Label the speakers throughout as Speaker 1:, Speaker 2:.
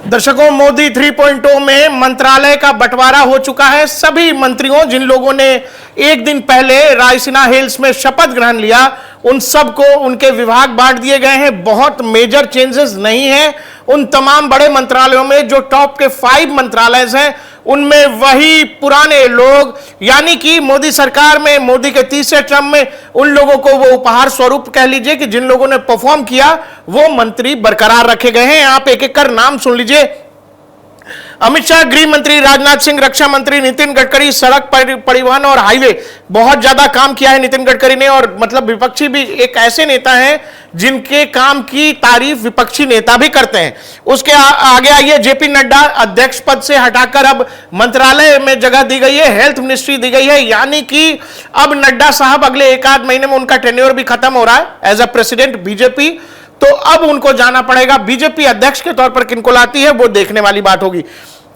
Speaker 1: दर्शकों, मोदी 3.0 में मंत्रालय का बंटवारा हो चुका है। सभी मंत्रियों, जिन लोगों ने एक दिन पहले रायसीना हिल्स में शपथ ग्रहण लिया, उन सबको उनके विभाग बांट दिए गए हैं। बहुत मेजर चेंजेस नहीं है उन तमाम बड़े मंत्रालयों में। जो टॉप के 5 मंत्रालय हैं उनमें वही पुराने लोग, यानी कि मोदी सरकार में, मोदी के तीसरे टर्म में उन लोगों को वो उपहार स्वरूप कह लीजिए कि जिन लोगों ने परफॉर्म किया वो मंत्री बरकरार रखे गए हैं। आप एक एक कर नाम सुन लीजिए। अमित शाह गृह मंत्री, राजनाथ सिंह रक्षा मंत्री, नितिन गडकरी सड़क परिवहन और हाईवे। बहुत ज्यादा काम किया है नितिन गडकरी ने, और मतलब विपक्षी भी एक ऐसे नेता हैं जिनके काम की तारीफ विपक्षी नेता भी करते हैं। उसके आगे आइए, जेपी नड्डा अध्यक्ष पद से हटाकर अब मंत्रालय में जगह दी गई है, हेल्थ मिनिस्ट्री दी गई है, यानी कि अब नड्डा साहब अगले 1 आध महीने में उनका टेन्योर भी खत्म हो रहा है एज अ प्रेसिडेंट बीजेपी। तो अब उनको जाना पड़ेगा। बीजेपी अध्यक्ष के तौर पर किनको लाती है वो देखने वाली बात होगी।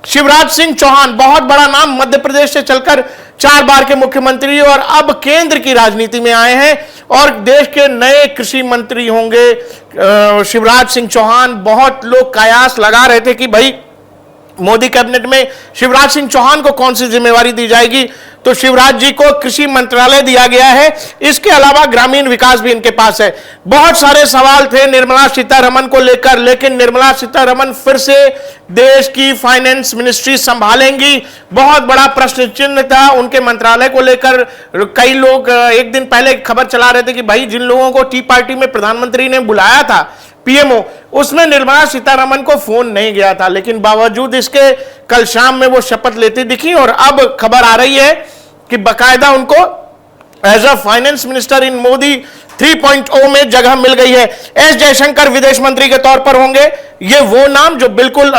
Speaker 1: शिवराज सिंह चौहान, बहुत बड़ा नाम, मध्य प्रदेश से चलकर 4 बार के मुख्यमंत्री और अब केंद्र की राजनीति में आए हैं और देश के नए कृषि मंत्री होंगे शिवराज सिंह चौहान। बहुत लोग कयास लगा रहे थे कि भाई मोदी कैबिनेट में शिवराज सिंह चौहान को कौन सी जिम्मेवारी दी जाएगी, तो शिवराज जी को कृषि मंत्रालय दिया गया है। इसके अलावा ग्रामीण विकास भी इनके पास है। बहुत सारे सवाल थे निर्मला सीतारमण को लेकर, लेकिन निर्मला सीतारमण फिर से देश की फाइनेंस मिनिस्ट्री संभालेंगी। बहुत बड़ा प्रश्न चिन्ह था उनके मंत्रालय को लेकर। कई लोग एक दिन पहले खबर चला रहे थे कि भाई जिन लोगों को टी पार्टी में प्रधानमंत्री ने बुलाया था, पीएमओ, उसमें निर्मला सीतारमण को फोन नहीं गया था, लेकिन बावजूद इसके कल शाम में वो शपथ लेती दिखी और अब खबर आ रही है कि बकायदा उनको as a finance minister in Modi 3.0 में जगह मिल गई है। एस जयशंकर विदेश मंत्री के तौर पर होंगे। ये वो नाम जो बिल्कुल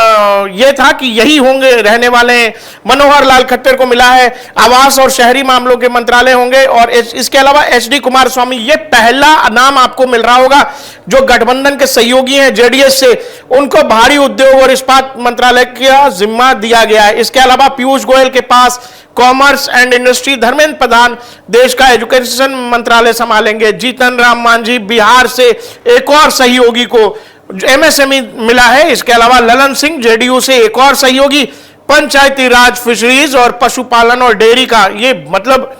Speaker 1: ये था कि यही होंगे, रहने वाले हैं। मनोहर लाल खट्टर को मिला है आवास और शहरी मामलों के मंत्रालय होंगे। और इसके अलावा एचडी कुमारस्वामी, ये पहला नाम आपको मिल रहा होगा जो गठबंधन के सहयोगी हैं जेडीएस से, उनको भारी उद्योग और इस्पात मंत्रालय का जिम्मा दिया गया है। इसके अलावा पीयूष गोयल के पास commerce and industry, Dharmendra Pradhan देश का एजुकेशन मंत्रालय संभालेंगे। जीतन राम मांझी बिहार से एक और सहयोगी को एमएसएमई मिला है। इसके अलावा ललन सिंह जेडीयू से एक और सहयोगी, पंचायती राज, फिशरीज और पशुपालन और डेयरी का, ये मतलब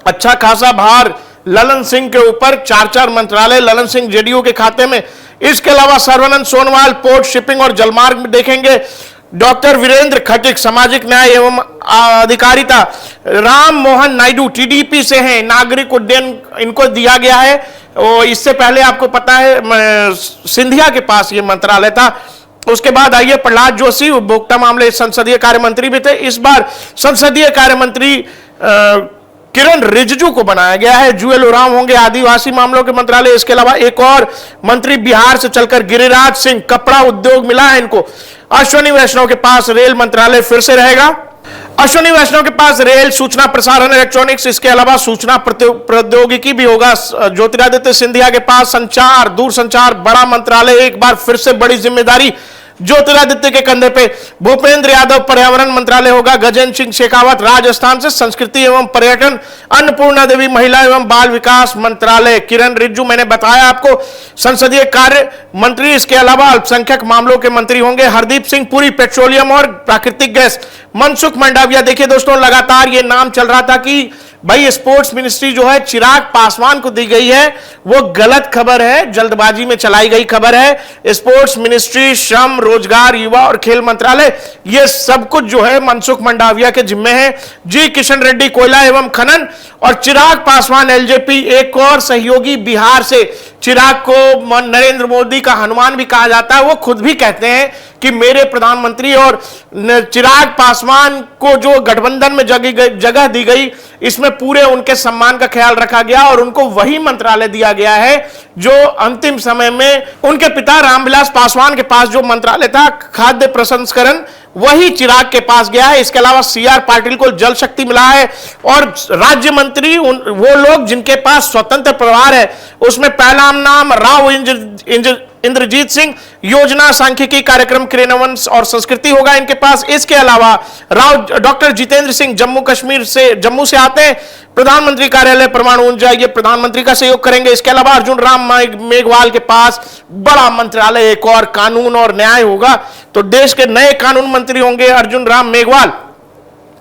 Speaker 1: अच्छा खासा भार ललन सिंह के ऊपर। 4 मंत्रालय ललन सिंह जेडीयू के खाते में। इसके अलावा सर्वानंद सोनोवाल पोर्ट, शिपिंग और जलमार्ग में देखेंगे। डॉक्टर वीरेंद्र खटीक सामाजिक न्याय एवं अधिकारिता। राम मोहन नायडू टीडीपी से हैं, नागरिक उड्डयन इनको दिया गया है। और इससे पहले आपको पता है सिंधिया के पास ये मंत्रालय था। उसके बाद आइए प्रहलाद जोशी, उपभोक्ता मामले संसदीय कार्य मंत्री भी थे। इस बार संसदीय कार्य मंत्री किरण रिजिजू को बनाया गया है। जुएल ओराम होंगे आदिवासी मामलों के मंत्रालय। इसके अलावा एक और मंत्री बिहार से चलकर गिरिराज सिंह, कपड़ा उद्योग मिला है इनको। अश्विनी वैष्णव के पास रेल मंत्रालय फिर से रहेगा। अश्विनी वैष्णव के पास रेल, सूचना प्रसारण, इलेक्ट्रॉनिक्स, इसके अलावा सूचना प्रौद्योगिकी भी होगा। ज्योतिरादित्य सिंधिया के पास संचार, दूरसंचार, बड़ा मंत्रालय, एक बार फिर से बड़ी जिम्मेदारी ज्योतिरादित्य के कंधे पे। भूपेंद्र यादव पर्यावरण मंत्रालय होगा। गजेंद्र सिंह शेखावत राजस्थान से संस्कृति एवं पर्यटन। अन्नपूर्णा देवी महिला एवं बाल विकास मंत्रालय। किरण रिजिजू मैंने बताया आपको संसदीय कार्य मंत्री। इसके अलावा अल्पसंख्यक मामलों के मंत्री होंगे हरदीप सिंह पुरी, पेट्रोलियम और प्राकृतिक गैस। मनसुख मंडाविया, देखिए दोस्तों लगातार ये नाम चल रहा था कि भाई स्पोर्ट्स मिनिस्ट्री जो है चिराग पासवान को दी गई है, वो गलत खबर है, जल्दबाजी में चलाई गई खबर है। स्पोर्ट्स मिनिस्ट्री, श्रम, रोजगार, युवा और खेल मंत्रालय, ये सब कुछ जो है मनसुख मंडाविया के जिम्मे है। जी किशन रेड्डी कोयला एवं खनन और चिराग पासवान एलजेपी, एक और सहयोगी बिहार से। चिराग को नरेंद्र मोदी का हनुमान भी कहा जाता है। वो खुद भी कहते हैं कि मेरे प्रधानमंत्री, और चिराग पासवान को जो गठबंधन में जगह दी गई, इसमें पूरे उनके सम्मान का ख्याल रखा गया और उनको वही मंत्रालय दिया गया है जो अंतिम समय में उनके पिता रामविलास पासवान के पास जो मंत्रालय था खाद्य प्रसंस्करण, वही चिराग के पास गया है। इसके अलावा सीआर पाटिल को जल शक्ति मिला है। और राज्य मंत्री वो लोग जिनके पास स्वतंत्र प्रभार है, उसमें पहला नाम राव इंद्रजीत सिंह योजना सांख्यिकी कार्यक्रम क्रियान्वयन और संस्कृति होगा इनके पास। इसके अलावा राव डॉक्टर जितेंद्र सिंह जम्मू से आते हैं, प्रधानमंत्री कार्यालय परमाणु ऊर्जा, ये प्रधानमंत्री का सहयोग करेंगे। इसके अलावा अर्जुन राम मेघवाल के पास बड़ा मंत्रालय एक और कानून और न्याय होगा, तो देश के नए कानून मंत्री होंगे अर्जुन राम मेघवाल।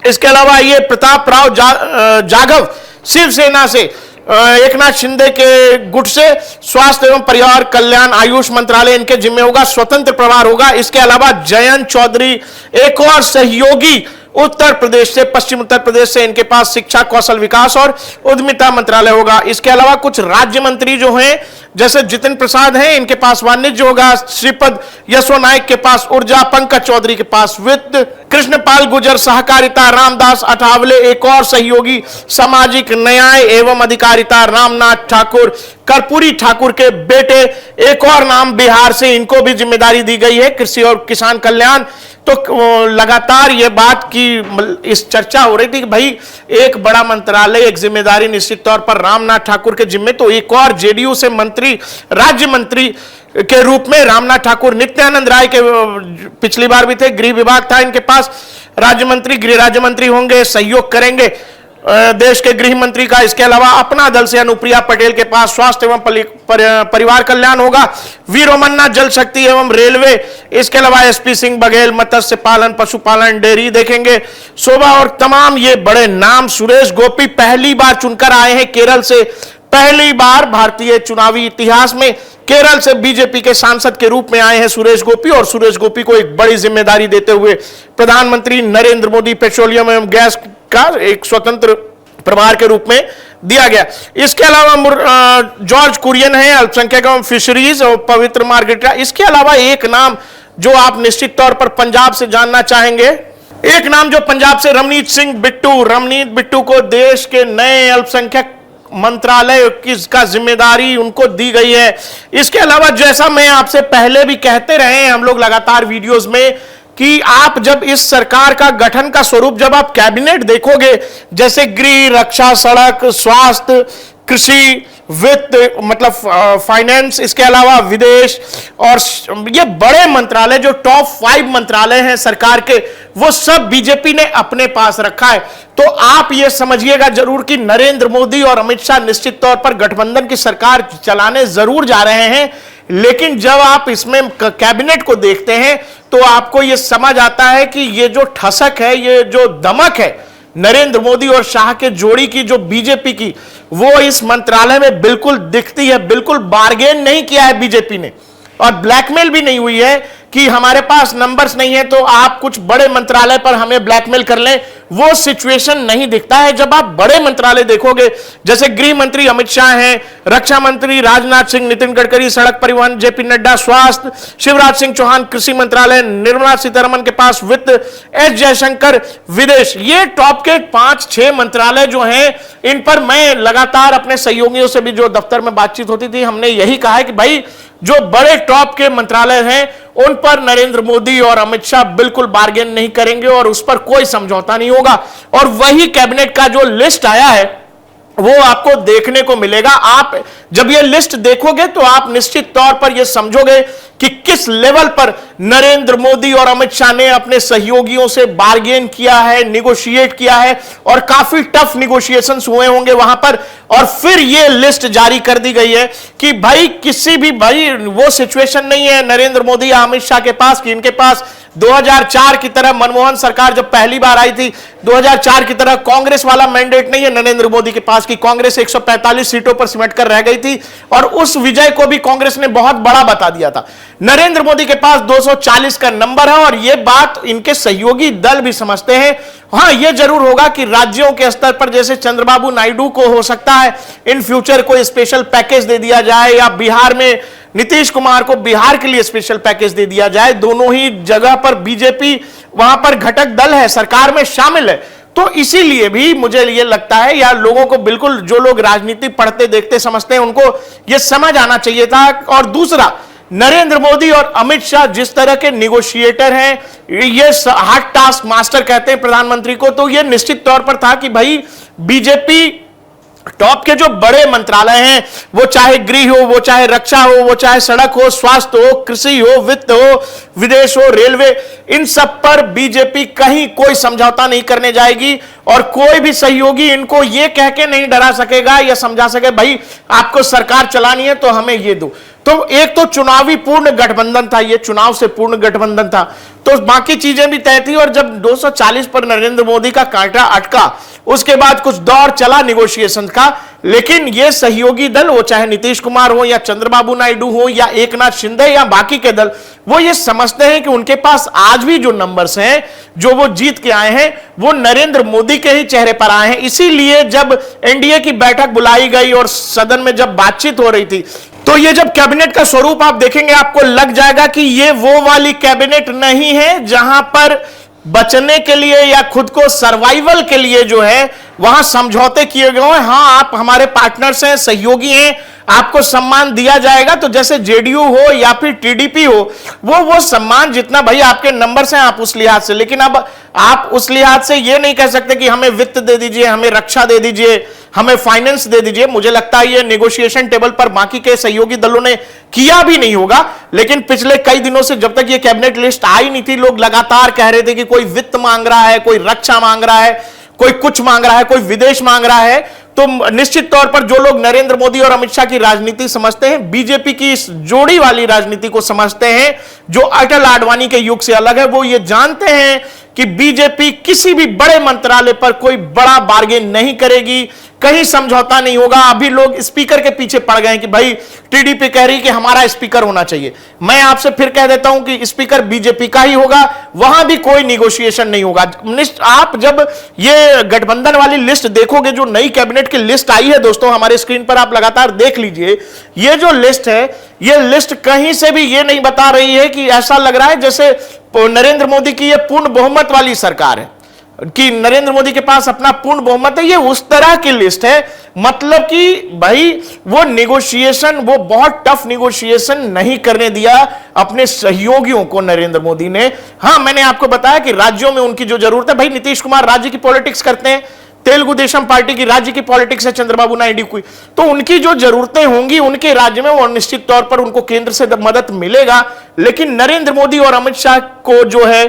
Speaker 1: इसके अलावा ये प्रताप राव जाधव शिवसेना से, एकनाथ शिंदे के गुट से स्वास्थ्य एवं परिवार कल्याण आयुष मंत्रालय इनके जिम्मे होगा, स्वतंत्र प्रभार होगा। इसके अलावा जयंत चौधरी एक और सहयोगी उत्तर प्रदेश से, पश्चिम उत्तर प्रदेश से, इनके पास शिक्षा कौशल विकास और उद्यमिता मंत्रालय होगा। इसके अलावा कुछ राज्य मंत्री जो हैं जैसे जितिन प्रसाद हैं, इनके पास वाणिज्य होगा, श्रीपद यशो नायक के पास ऊर्जा, पंकज चौधरी के पास वित्त, कृष्णपाल गुर्जर सहकारिता, रामदास अठावले एक और सहयोगी सामाजिक न्याय एवं अधिकारिता, रामनाथ ठाकुर कर्पूरी ठाकुर के बेटे एक और नाम बिहार से, इनको भी जिम्मेदारी दी गई है कृषि और किसान कल्याण। तो लगातार ये बात की इस चर्चा हो रही थी कि भाई एक बड़ा मंत्रालय, एक जिम्मेदारी निश्चित तौर पर रामनाथ ठाकुर के जिम्मे, तो एक और जेडीयू से मंत्री, राज्य मंत्री के रूप में रामनाथ ठाकुर, नित्यानंद राय के पिछली बार भी थे, गृह विभाग था इनके पास, राज्य मंत्री, गृह राज्य मंत्री होंगे, सहयोग करेंगे देश के गृह मंत्री का। इसके अलावा अपना दल से अनुप्रिया पटेल के पास स्वास्थ्य एवं परिवार कल्याण होगा, वी रोमन्ना जल शक्ति एवं रेलवे, इसके अलावा एसपी सिंह बघेल मत्स्य पालन, पशुपालन, डेयरी देखेंगे, शोभा और तमाम ये बड़े नाम। सुरेश गोपी पहली बार चुनकर आए हैं केरल से, पहली बार भारतीय चुनावी इतिहास में केरल से बीजेपी के सांसद के रूप में आए हैं सुरेश गोपी, और सुरेश गोपी को एक बड़ी जिम्मेदारी देते हुए प्रधानमंत्री नरेंद्र मोदी पेट्रोलियम एवं गैस का एक स्वतंत्र प्रभार के रूप में दिया गया। इसके अलावा जॉर्ज कुरियन है, अल्पसंख्यक एवं फिशरीज, और पवित्र मार्गरेटा। इसके अलावा एक नाम जो आप निश्चित तौर पर पंजाब से जानना चाहेंगे, एक नाम जो पंजाब से, रमनीत सिंह बिट्टू। रमनीत बिट्टू को देश के नए अल्पसंख्यक मंत्रालय का जिम्मेदारी उनको दी गई है। इसके अलावा जैसा मैं आपसे पहले भी कहते रहे हैं हम लोग लगातार वीडियोस में कि आप जब इस सरकार का गठन का स्वरूप, जब आप कैबिनेट देखोगे, जैसे गृह, रक्षा, सड़क, स्वास्थ्य, कृषि, वित्त मतलब फाइनेंस, इसके अलावा विदेश, और ये बड़े मंत्रालय जो टॉप 5 मंत्रालय हैं सरकार के, वो सब बीजेपी ने अपने पास रखा है। तो आप ये समझिएगा जरूर कि नरेंद्र मोदी और अमित शाह निश्चित तौर पर गठबंधन की सरकार चलाने जरूर जा रहे हैं, लेकिन जब आप इसमें कैबिनेट को देखते हैं तो आपको यह समझ आता है कि ये जो ठसक है, ये जो दमक है नरेंद्र मोदी और शाह के जोड़ी की, जो बीजेपी की, वो इस मंत्रालय में बिल्कुल दिखती है। बिल्कुल बार्गेन नहीं किया है बीजेपी ने, और ब्लैकमेल भी नहीं हुई है कि हमारे पास नंबर्स नहीं है तो आप कुछ बड़े मंत्रालय पर हमें ब्लैकमेल कर लें, वो सिचुएशन नहीं दिखता है। जब आप बड़े मंत्रालय देखोगे, जैसे गृह मंत्री अमित शाह हैं, रक्षा मंत्री राजनाथ सिंह, नितिन गडकरी सड़क परिवहन, जेपी नड्डा स्वास्थ्य, शिवराज सिंह चौहान कृषि मंत्रालय, निर्मला सीतारमण के पास वित्त, एस जयशंकर विदेश, ये टॉप के 5-6 मंत्रालय जो हैं, इन पर मैं लगातार अपने सहयोगियों से भी जो दफ्तर में बातचीत होती थी, हमने यही कहा है कि भाई जो बड़े टॉप के मंत्रालय हैं उन पर नरेंद्र मोदी और अमित शाह बिल्कुल बार्गेन नहीं करेंगे और उस पर कोई समझौता नहीं होगा। और वही कैबिनेट का जो लिस्ट आया है वो आपको देखने को मिलेगा। आप जब ये लिस्ट देखोगे तो आप निश्चित तौर पर ये समझोगे कि किस लेवल पर नरेंद्र मोदी और अमित शाह ने अपने सहयोगियों से बार्गेन किया है, निगोशिएट किया है, और काफी टफ निगोशिएशंस हुए होंगे वहां पर, और फिर ये लिस्ट जारी कर दी गई है कि भाई किसी भी, भाई वो सिचुएशन नहीं है नरेंद्र मोदी या अमित शाह के पास कि इनके पास 2004 की तरह, मनमोहन सरकार जब पहली बार आई थी 2004 की तरह कांग्रेस वाला मैंडेट नहीं है नरेंद्र मोदी के पास कि कांग्रेस 145 सीटों पर सिमट कर रह गई थी और उस विजय को भी कांग्रेस ने बहुत बड़ा बता दिया था। नरेंद्र मोदी के पास 240 का नंबर है, और यह बात इनके सहयोगी दल भी समझते हैं। हां, यह जरूर होगा कि राज्यों के स्तर पर जैसे चंद्रबाबू नायडू को हो सकता है इन फ्यूचर कोई स्पेशल पैकेज दे दिया जाए, या बिहार में नीतीश कुमार को बिहार के लिए स्पेशल पैकेज दे दिया जाए। दोनों ही जगह पर बीजेपी वहां पर घटक दल है, सरकार में शामिल है, तो इसीलिए भी मुझे ये लगता है, या लोगों को बिल्कुल, जो लोग राजनीति पढ़ते देखते समझते हैं, उनको ये समझ आना चाहिए था। और दूसरा, नरेंद्र मोदी और अमित शाह जिस तरह के निगोशिएटर हैं, ये हार्ड टास्क मास्टर कहते हैं प्रधानमंत्री को, तो ये निश्चित तौर पर था कि भाई बीजेपी टॉप के जो बड़े मंत्रालय हैं, वो चाहे गृह हो, वो चाहे रक्षा हो, वो चाहे सड़क हो, स्वास्थ्य हो, कृषि हो, वित्त हो, विदेश हो, रेलवे, इन सब पर बीजेपी कहीं कोई समझौता नहीं करने जाएगी और कोई भी सहयोगी इनको ये कह के नहीं डरा सकेगा या समझा सके भाई आपको सरकार चलानी है तो हमें ये दो। तो एक तो चुनावी पूर्ण गठबंधन था, ये चुनाव से पूर्ण गठबंधन था, तो बाकी चीजें भी तय थी। और जब 240 पर नरेंद्र मोदी का कांटा अटका, उसके बाद कुछ दौर चला निगोशिएशन का, लेकिन ये सहयोगी दल, वो चाहे नीतीश कुमार हो या चंद्रबाबू नायडू हो या एकनाथ शिंदे या बाकी के दल, वो ये समझते हैं कि उनके पास आज भी जो नंबर्स हैं, जो वो जीत के आए हैं, वो नरेंद्र मोदी के ही चेहरे पर आए हैं। इसीलिए जब एनडीए की बैठक बुलाई गई और सदन में जब बातचीत हो रही थी, तो ये जब कैबिनेट का स्वरूप आप देखेंगे, आपको लग जाएगा कि ये वो वाली कैबिनेट नहीं है जहां पर बचने के लिए या खुद को सर्वाइवल के लिए जो है वहां समझौते किए गए हैं। हां, आप हमारे पार्टनर्स हैं, सहयोगी हैं, आपको सम्मान दिया जाएगा। तो जैसे जेडीयू हो या फिर टीडीपी हो, वो सम्मान जितना भाई आपके नंबर्स हैं आप उस लिहाज से, लेकिन अब आप उस लिहाज से ये नहीं कह सकते कि हमें वित्त दे दीजिए, हमें रक्षा दे दीजिए, हमें फाइनेंस दे दीजिए। मुझे लगता है ये नेगोशिएशन टेबल पर बाकी के सहयोगी दलों ने किया भी नहीं होगा, लेकिन पिछले कई दिनों से जब तक ये कैबिनेट लिस्ट आई नहीं थी, लोग लगातार कह रहे थे कि कोई वित्त मांग रहा है, कोई रक्षा मांग रहा है, कोई कुछ मांग रहा है, कोई विदेश मांग रहा है। तो निश्चित तौर पर जो लोग नरेंद्र मोदी और अमित शाह की राजनीति समझते हैं, बीजेपी की इस जोड़ी वाली राजनीति को समझते हैं, जो अटल आडवाणी के युग से अलग है, वो ये जानते हैं कि बीजेपी किसी भी बड़े मंत्रालय पर कोई बड़ा बार्गेन नहीं करेगी, कहीं समझौता नहीं होगा। अभी लोग स्पीकर के पीछे पड़ गए कि भाई टीडीपी कह रही कि हमारा स्पीकर होना चाहिए। मैं आपसे फिर कह देता हूं कि स्पीकर बीजेपी का ही होगा, वहां भी कोई निगोशिएशन नहीं होगा। आप जब ये गठबंधन वाली लिस्ट देखोगे, जो नई कैबिनेट की लिस्ट आई है दोस्तों, हमारे स्क्रीन पर आप लगातार देख लीजिए, ये जो लिस्ट है, ये लिस्ट कहीं से भी ये नहीं बता रही है कि ऐसा लग रहा है जैसे नरेंद्र मोदी की ये पूर्ण बहुमत वाली सरकार है, कि नरेंद्र मोदी के पास अपना पूर्ण बहुमत है। ये उस तरह की लिस्ट है, मतलब कि भाई वो निगोशिएशन, वो बहुत टफ निगोशिएशन नहीं करने दिया अपने सहयोगियों को नरेंद्र मोदी ने। हां, मैंने आपको बताया कि राज्यों में उनकी जो जरूरत है, भाई नीतीश कुमार राज्य की पॉलिटिक्स करते हैं, तेलुगु देशम पार्टी की राज्य की पॉलिटिक्स है चंद्रबाबू नायडू की, तो उनकी जो जरूरतें होंगी उनके राज्य में, वो निश्चित तौर पर उनको केंद्र से मदद मिलेगा। लेकिन नरेंद्र मोदी और अमित शाह को जो है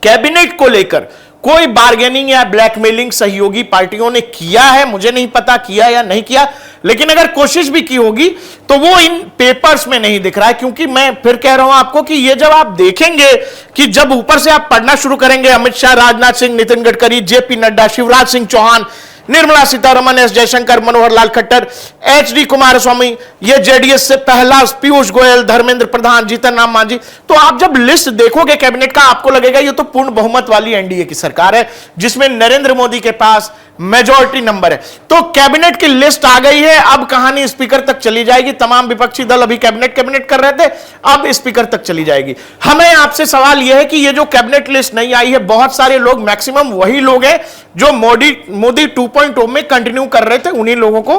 Speaker 1: कैबिनेट को लेकर कोई बार्गेनिंग या ब्लैकमेलिंग सहयोगी पार्टियों ने किया है, मुझे नहीं पता किया या नहीं किया, लेकिन अगर कोशिश भी की होगी तो वो इन पेपर्स में नहीं दिख रहा है। क्योंकि मैं फिर कह रहा हूं आपको कि ये जब आप देखेंगे कि जब ऊपर से आप पढ़ना शुरू करेंगे, Amit Shah, Rajnath Singh, Nitin Gadkari, JP Nadda, Shivraj Singh Chauhan, Nirmala Sitharaman, S Jaishankar, Manohar Lal Khattar, HD Kumaraswamy, ये जेडीएस से पहला, पीयूष गोयल, धर्मेंद्र प्रधान, जीतन राम मांझी, तो आप जब लिस्ट देखोगे कैबिनेट का, आपको लगेगा ये तो पूर्ण बहुमत वाली एनडीए की सरकार है, जिसमें नरेंद्र मोदी के पास मेजॉरिटी नंबर है। तो कैबिनेट की लिस्ट आ गई है, अब कहानी स्पीकर तक चली जाएगी। तमाम विपक्षी दल अभी कैबिनेट कर रहे थे, अब स्पीकर तक चली जाएगी। हमें आपसे सवाल यह है कि ये जो कैबिनेट लिस्ट नहीं आई है, बहुत सारे लोग, मैक्सिमम वही लोग हैं जो मोदी 2.0 में कंटिन्यू कर रहे थे, उन्हीं लोगों को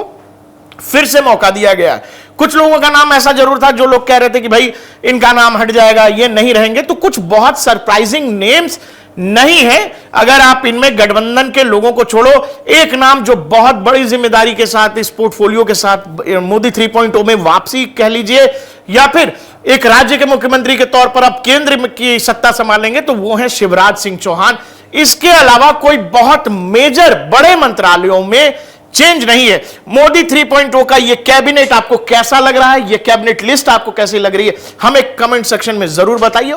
Speaker 1: फिर से मौका दिया गया। कुछ लोगों का नाम ऐसा जरूर था जो लोग कह रहे थे कि भाई इनका नाम हट जाएगा, ये नहीं रहेंगे। तो कुछ बहुत सरप्राइजिंग नेम्स नहीं है, अगर आप इनमें गठबंधन के लोगों को छोड़ो। एक नाम जो बहुत बड़ी जिम्मेदारी के साथ, इस पोर्टफोलियो के साथ मोदी 3.0 में वापसी कह लीजिए, या फिर एक राज्य के मुख्यमंत्री के तौर पर अब केंद्र की सत्ता संभालेंगे, तो वो है शिवराज सिंह चौहान। इसके अलावा कोई बहुत मेजर बड़े मंत्रालयों में चेंज नहीं है। मोदी 3.0 का ये कैबिनेट आपको कैसा लग रहा है, ये कैबिनेट लिस्ट आपको कैसी लग रही है, हमें कमेंट सेक्शन में जरूर बताइए।